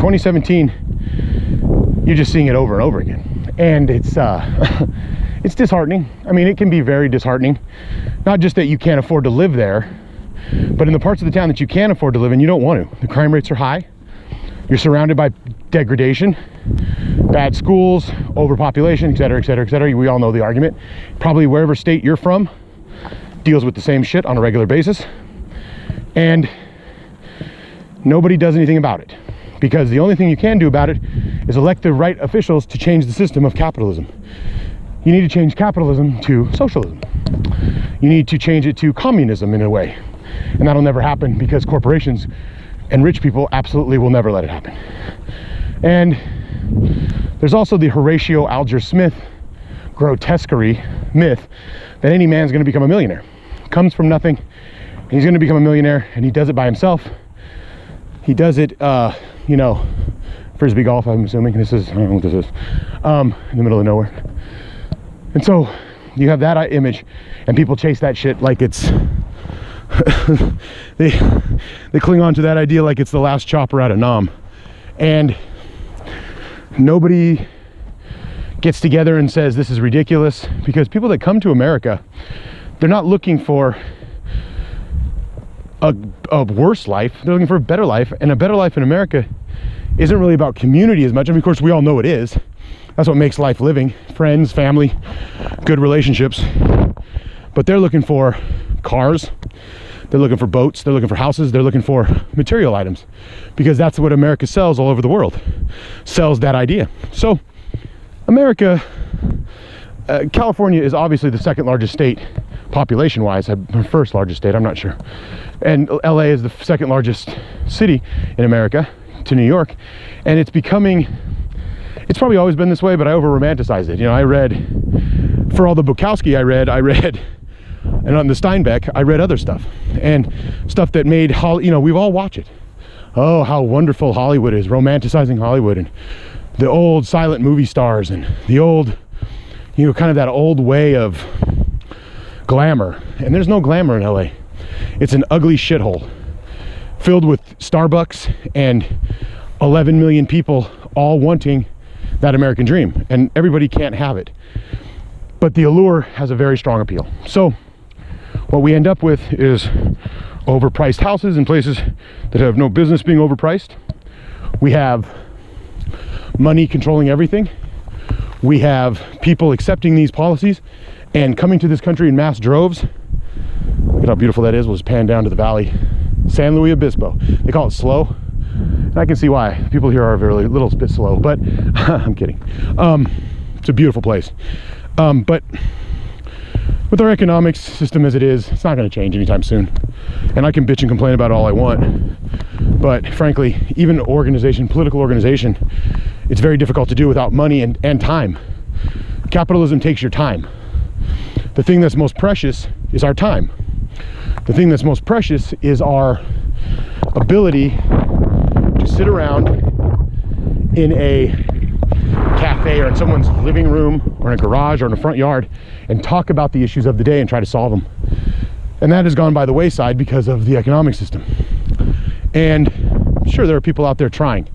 2017, you're just seeing it over and over again. And it's it's disheartening. I mean, it can be very disheartening. Not just that you can't afford to live there, but in the parts of the town that you can afford to live in, you don't want to. The crime rates are high. You're surrounded by degradation, bad schools, overpopulation, et cetera, et cetera, et cetera. We all know the argument. Probably wherever state you're from deals with the same shit on a regular basis. And nobody does anything about it, because the only thing you can do about it is elect the right officials to change the system of capitalism. You need to change capitalism to socialism. You need to change it to communism in a way. And that'll never happen because corporations and rich people absolutely will never let it happen. And there's also the Horatio Alger Smith grotesquerie myth that any man's going to become a millionaire. Comes from nothing, and he's going to become a millionaire, and he does it by himself. He does it, you know, frisbee golf, I'm assuming. This is, I don't know what this is, in the middle of nowhere. And so you have that image, and people chase that shit like it's they cling on to that idea like it's the last chopper out of Nam. And nobody gets together and says this is ridiculous, because people that come to America, they're not looking for a worse life. They're looking for a better life, and a better life in America isn't really about community as much. I mean, of course, we all know it is. That's what makes life living: friends, family, good relationships. But they're looking for cars, they're looking for boats, they're looking for houses, they're looking for material items, because that's what America sells all over the world. Sells that idea. So America, California is obviously the second largest state population-wise, first largest state, I'm not sure. And LA is the second largest city in America to New York. And it's becoming, it's probably always been this way, but I over-romanticize it. You know, I read, for all the Bukowski I read, and on the Steinbeck, I read other stuff. And stuff that made, you know, we've all watched it. Oh, how wonderful Hollywood is, romanticizing Hollywood, and the old silent movie stars, and the old, you know, kind of that old way of glamour. And there's no glamour in LA. It's an ugly shithole filled with Starbucks and 11 million people all wanting that American dream, and everybody can't have it. But the allure has a very strong appeal. So what we end up with is overpriced houses in places that have no business being overpriced. We have money controlling everything. We have people accepting these policies and coming to this country in mass droves. Look at how beautiful that is. We'll just pan down to the valley. San Luis Obispo. They call it slow, and I can see why. People here are very little bit slow, but I'm kidding. It's a beautiful place. But with our economic system as it is, it's not going to change anytime soon. And I can bitch and complain about all I want, but frankly, even organization, political organization, it's very difficult to do without money and time. Capitalism takes your time. The thing that's most precious is our time. The thing that's most precious is our ability to sit around in a cafe or in someone's living room or in a garage or in a front yard and talk about the issues of the day and try to solve them. And that has gone by the wayside because of the economic system. And sure, there are people out there trying.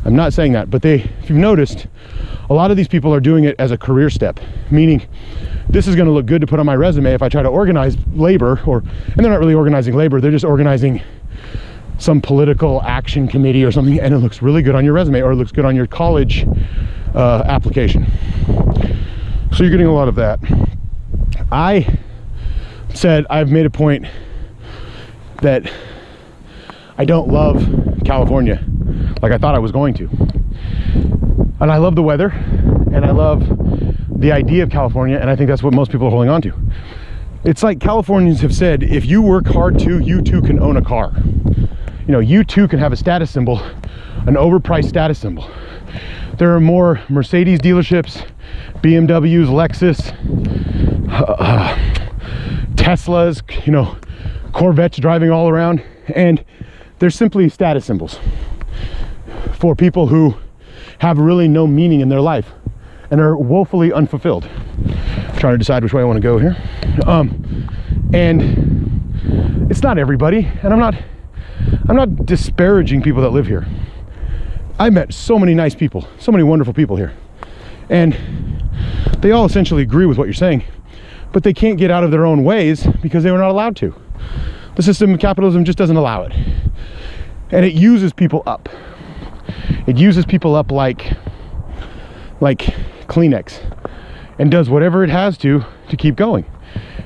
I'm not saying that, but if you've noticed, a lot of these people are doing it as a career step, meaning this is going to look good to put on my resume if I try to organize labor, and they're not really organizing labor, they're just organizing some political action committee or something, and it looks really good on your resume, or it looks good on your college application. So you're getting a lot of that. I said I've made a point that I don't love California like I thought I was going to. And I love the weather, and I love the idea of California, and I think that's what most people are holding on to. It's like Californians have said, if you work hard too, you too can own a car. You know, you too can have a status symbol, an overpriced status symbol. There are more Mercedes dealerships, BMWs, Lexus, Teslas, you know, Corvettes driving all around, and they're simply status symbols for people who have really no meaning in their life and are woefully unfulfilled. I'm trying to decide which way I want to go here. And it's not everybody, and I'm not disparaging people that live here. I met so many nice people, so many wonderful people here, and they all essentially agree with what you're saying, but they can't get out of their own ways because they were not allowed to. The system of capitalism just doesn't allow it, and it uses people up. It uses people up like Kleenex, and does whatever it has to keep going.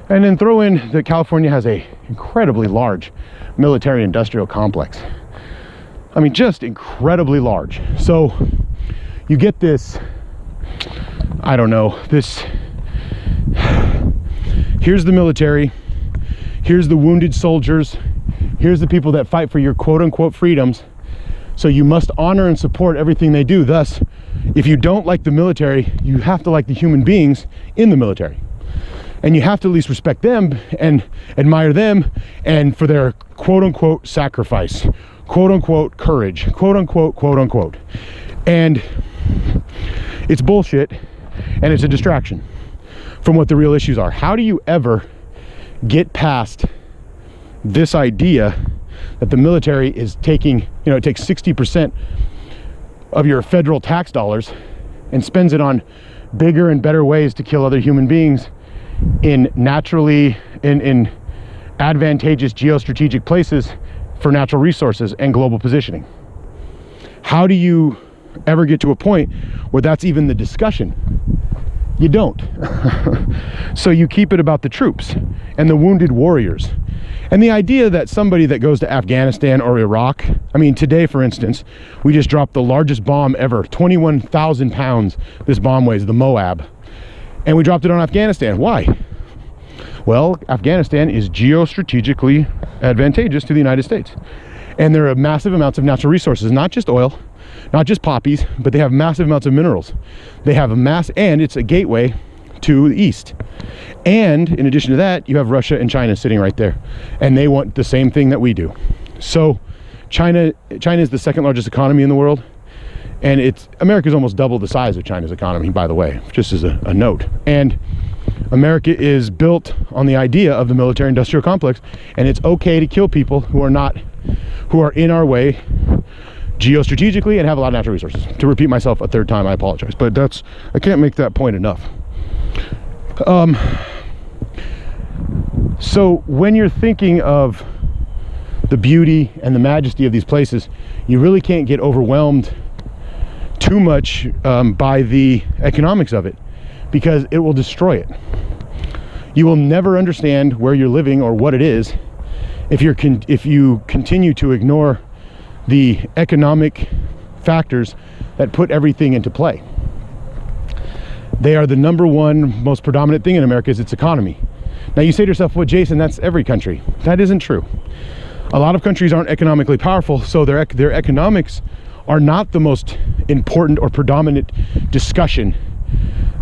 And then throw in that California has a incredibly large military industrial complex. I mean, just incredibly large. So you get this, I don't know, this, here's the military, here's the wounded soldiers, here's the people that fight for your quote unquote freedoms. So you must honor and support everything they do. Thus, if you don't like the military, you have to like the human beings in the military. And you have to at least respect them and admire them, and for their quote unquote sacrifice, quote unquote courage, quote unquote. And it's bullshit, and it's a distraction from what the real issues are. How do you ever get past this idea that the military is taking, you know, it takes 60% of your federal tax dollars and spends it on bigger and better ways to kill other human beings in advantageous geostrategic places for natural resources and global positioning? How do you ever get to a point where that's even the discussion? You don't. So you keep it about the troops and the wounded warriors. And the idea that somebody that goes to Afghanistan or Iraq, I mean, today, for instance, we just dropped the largest bomb ever, 21,000 pounds this bomb weighs, the Moab. And we dropped it on Afghanistan. Why? Well, Afghanistan is geostrategically advantageous to the United States. And there are massive amounts of natural resources, not just oil, not just poppies, but they have massive amounts of minerals. They have and it's a gateway to the east. And in addition to that, you have Russia and China sitting right there. And they want the same thing that we do. So China is the second largest economy in the world. And America's almost double the size of China's economy, by the way, just as a note. And America is built on the idea of the military industrial complex, and it's okay to kill people who are in our way geostrategically and have a lot of natural resources. To repeat myself a third time, I apologize, but I can't make that point enough. So when you're thinking of the beauty and the majesty of these places, you really can't get overwhelmed too much by the economics of it, because it will destroy it. You will never understand where you're living or what it is if you continue to ignore the economic factors that put everything into play. They are the number one most predominant thing in America is its economy. Now you say to yourself, well, Jason, that's every country. That isn't true. A lot of countries aren't economically powerful, so their economics are not the most important or predominant discussion.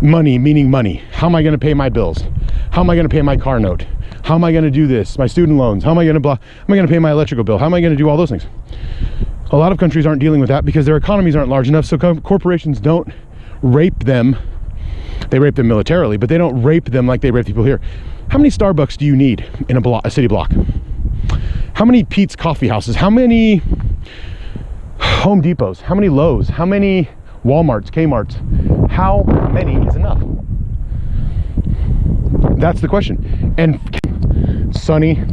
Money, meaning money. How am I going to pay my bills? How am I going to pay my car note? How am I going to do this? My student loans? How am I going to pay my electrical bill? How am I going to do all those things? A lot of countries aren't dealing with that because their economies aren't large enough, so corporations don't rape them. They rape them militarily, but they don't rape them like they rape people here. How many Starbucks do you need in a city block? How many Pete's coffee houses? How many Home Depots? How many Lowe's? How many Walmarts, Kmarts? How many is enough? That's the question. And sunny, you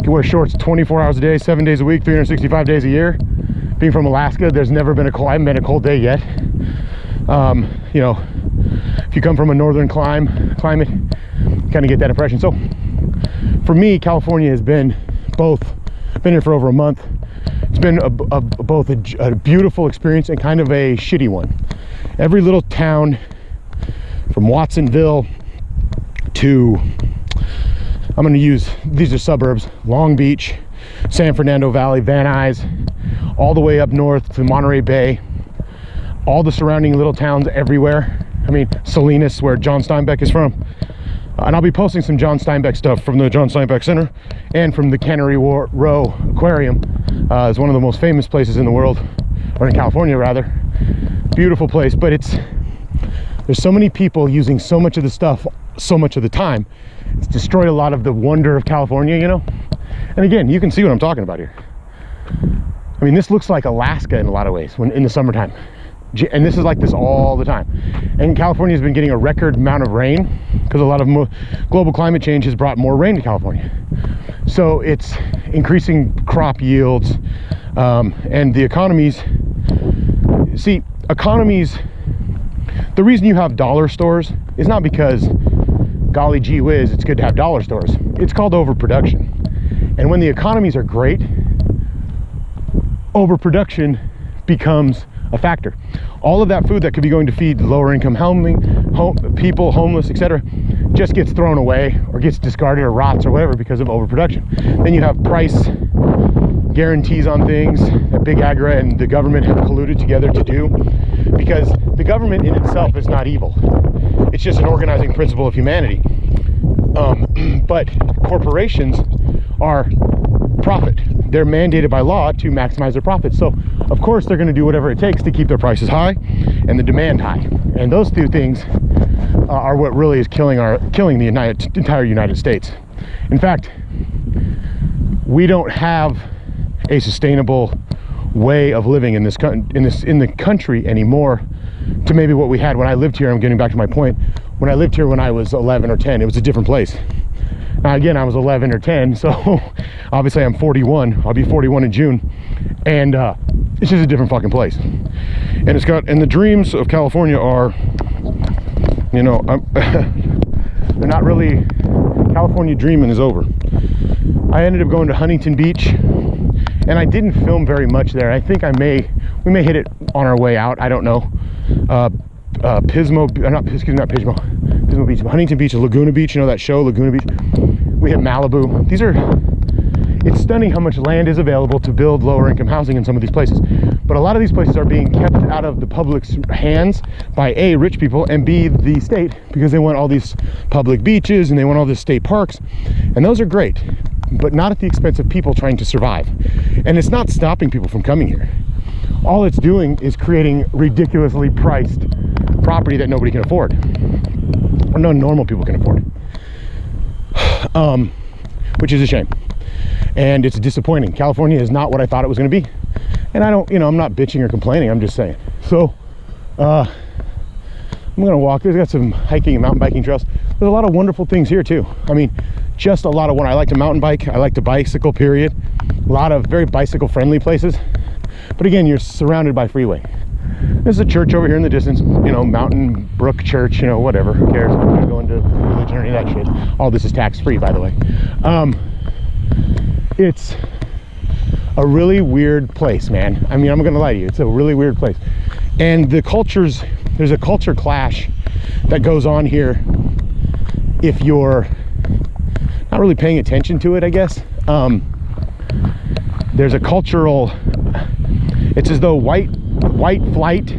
can wear shorts 24 hours a day, 7 days a week, 365 days a year. Being from Alaska, there's never been I haven't been a cold day yet. You know, if you come from a northern climate, you kind of get that impression. So for me, California has been been here for over a month. It's been both a beautiful experience and kind of a shitty one. Every little town from Watsonville to, I'm going to use, these are suburbs, Long Beach, San Fernando Valley, Van Nuys, all the way up north to Monterey Bay, all the surrounding little towns everywhere. I mean, Salinas, where John Steinbeck is from. And I'll be posting some John Steinbeck stuff from the John Steinbeck Center and from the Cannery Row Aquarium. It's one of the most famous places in the world, or in California rather. Beautiful place, but there's so many people using so much of the stuff so much of the time. It's destroyed a lot of the wonder of California, you know? And again, you can see what I'm talking about here. I mean, this looks like Alaska in a lot of ways when in the summertime. And this is like this all the time. And California has been getting a record amount of rain because a lot of global climate change has brought more rain to California. So it's increasing crop yields, and the economies. See, economies, the reason you have dollar stores is not because, golly gee whiz, it's good to have dollar stores. It's called overproduction. And when the economies are great, overproduction becomes a factor. All of that food that could be going to feed lower income people, homeless, etc., just gets thrown away or gets discarded or rots or whatever because of overproduction. Then you have price guarantees on things that Big Agra and the government have colluded together to do, because the government in itself is not evil. It's just an organizing principle of humanity. But corporations are profit. They're mandated by law to maximize their profits. So of course they're going to do whatever it takes to keep their prices high and the demand high. And those two things are what really is killing the entire United States. In fact, we don't have a sustainable way of living in the country anymore to maybe what we had when I lived here. I'm getting back to my point. When I lived here when I was 11 or 10, it was a different place. Now again, I was 11 or 10, so obviously I'm 41. I'll be 41 in June, and it's just a different fucking place. And and the dreams of California are, you know, they're not really. California dreaming is over. I ended up going to Huntington Beach, and I didn't film very much there. I think we may hit it on our way out. I don't know. Pismo Beach, Huntington Beach, Laguna Beach, you know that show, Laguna Beach. We hit Malibu. It's stunning how much land is available to build lower income housing in some of these places. But a lot of these places are being kept out of the public's hands by A, rich people, and B, the state, because they want all these public beaches and they want all these state parks. And those are great, but not at the expense of people trying to survive. And it's not stopping people from coming here. All it's doing is creating ridiculously priced property that nobody can afford, or no normal people can afford, which is a shame. And it's disappointing. California is not what I thought it was going to be. And I don't, I'm not bitching or complaining, I'm just saying. So I'm gonna walk. There's got some hiking and mountain biking trails. There's a lot of wonderful things here too. I mean, just a lot of I like to mountain bike, I like to bicycle, period. A lot of very bicycle friendly places. But again, you're surrounded by freeway. There's a church over here in the distance, Mountain Brook Church, whatever, who cares? I'm not going to religion or any of that shit. All this is tax-free, by the way. It's a really weird place, man. I mean, I'm gonna lie to you, it's a really weird place. And there's a culture clash that goes on here if you're not really paying attention to it, I guess. There's a cultural, it's as though white flight.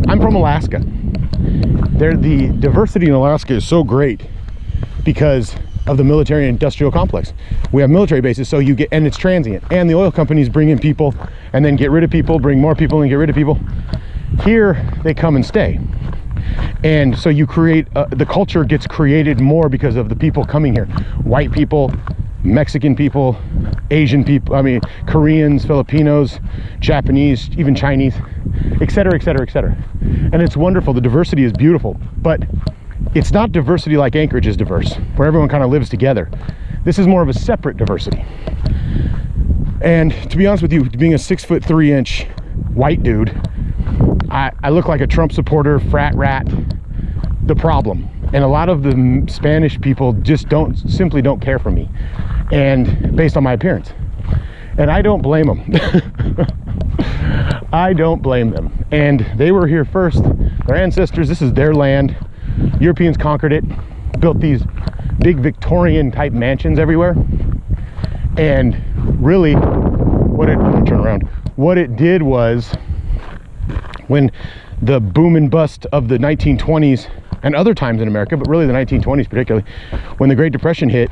I'm from Alaska. The diversity in Alaska is so great because of the military industrial complex. We have military bases, so and it's transient. And the oil companies bring in people and then get rid of people, bring more people and get rid of people. Here, they come and stay. And so you create, the culture gets created more because of the people coming here. White people, Mexican people, Asian people, Koreans, Filipinos, Japanese, even Chinese, etc., etc., etc. And it's wonderful. The diversity is beautiful, but it's not diversity like Anchorage is diverse, where everyone kind of lives together. This is more of a separate diversity. And to be honest with you, being a 6'3" white dude, I look like a Trump supporter, frat rat, the problem. And a lot of the Spanish people just simply don't care for me, and based on my appearance. And I don't blame them. I don't blame them. And they were here first. Their ancestors, this is their land. Europeans conquered it, built these big Victorian type mansions everywhere. And really, what it did was, when the boom and bust of the 1920s and other times in America, but really the 1920s particularly, when the Great Depression hit,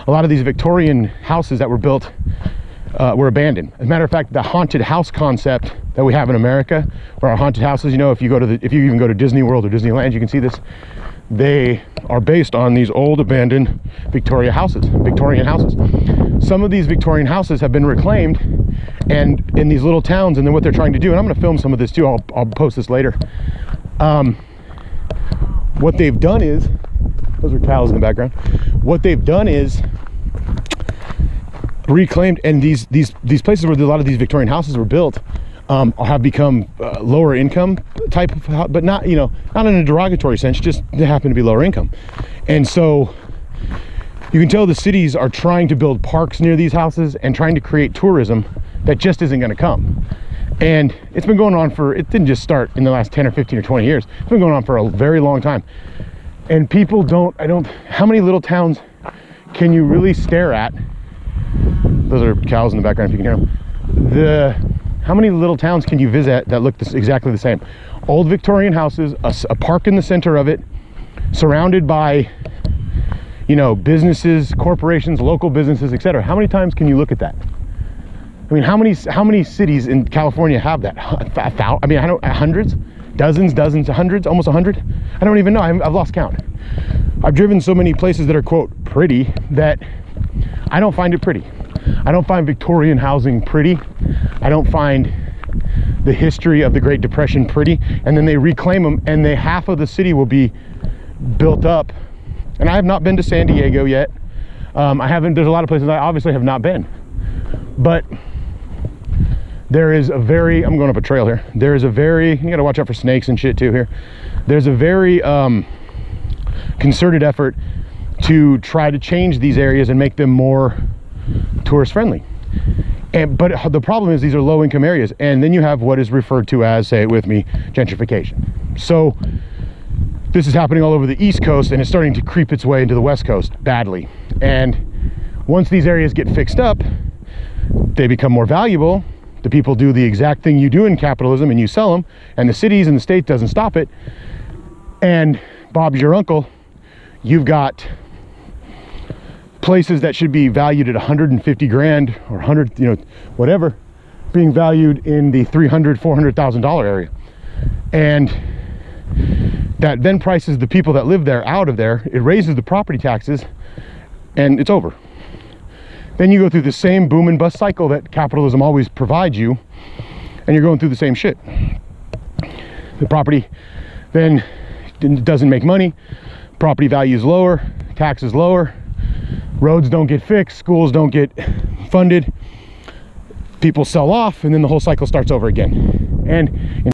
a lot of these Victorian houses that were built were abandoned. As a matter of fact, the haunted house concept that we have in America, where our haunted houses, if you even go to Disney World or Disneyland, you can see this. They are based on these old abandoned Victorian houses. Some of these Victorian houses have been reclaimed and in these little towns, and then what they're trying to do, and I'm going to film some of this too, I'll post this later. What they've done is, those are cows in the background, what they've done is reclaimed, and these places where a lot of these Victorian houses were built have become lower income type of house, but not, you know, not in a derogatory sense, just they happen to be lower income. And so you can tell the cities are trying to build parks near these houses and trying to create tourism that just isn't going to come. And it's been going on for, it didn't just start in the last 10 or 15 or 20 years. It's been going on for a very long time. And people how many little towns can you really stare at? Those are cows in the background if you can hear them. How many little towns can you visit that look exactly the same? Old Victorian houses, a park in the center of it, surrounded by, you know, businesses, corporations, local businesses, etc. How many times can you look at that? I mean, how many cities in California have that? I mean, I don't, hundreds, dozens, hundreds, almost 100. I don't even know. I've lost count. I've driven so many places that are, quote, pretty, that I don't find it pretty. I don't find Victorian housing pretty. I don't find the history of the Great Depression pretty. And then they reclaim them, and half of the city will be built up. And I have not been to San Diego yet. There's a lot of places I obviously have not been. But there is a very, I'm going up a trail here. There is a very, you got to watch out for snakes and shit too here. There's a very concerted effort to try to change these areas and make them more tourist friendly. But the problem is these are low income areas, and then you have what is referred to as, say it with me, gentrification. So this is happening all over the East Coast, and it's starting to creep its way into the West Coast badly. And once these areas get fixed up, they become more valuable. The people do the exact thing you do in capitalism, and you sell them, and the cities and the state doesn't stop it. And Bob's your uncle. You've got places that should be valued at 150 grand or 100, you know, whatever, being valued in the $300,000-$400,000 area. And that then prices the people that live there out of there. It raises the property taxes, and it's over. Then you go through the same boom and bust cycle that capitalism always provides you, and you're going through the same shit. The property then doesn't make money, property values lower, taxes lower, roads don't get fixed, schools don't get funded, people sell off, and then the whole cycle starts over again. And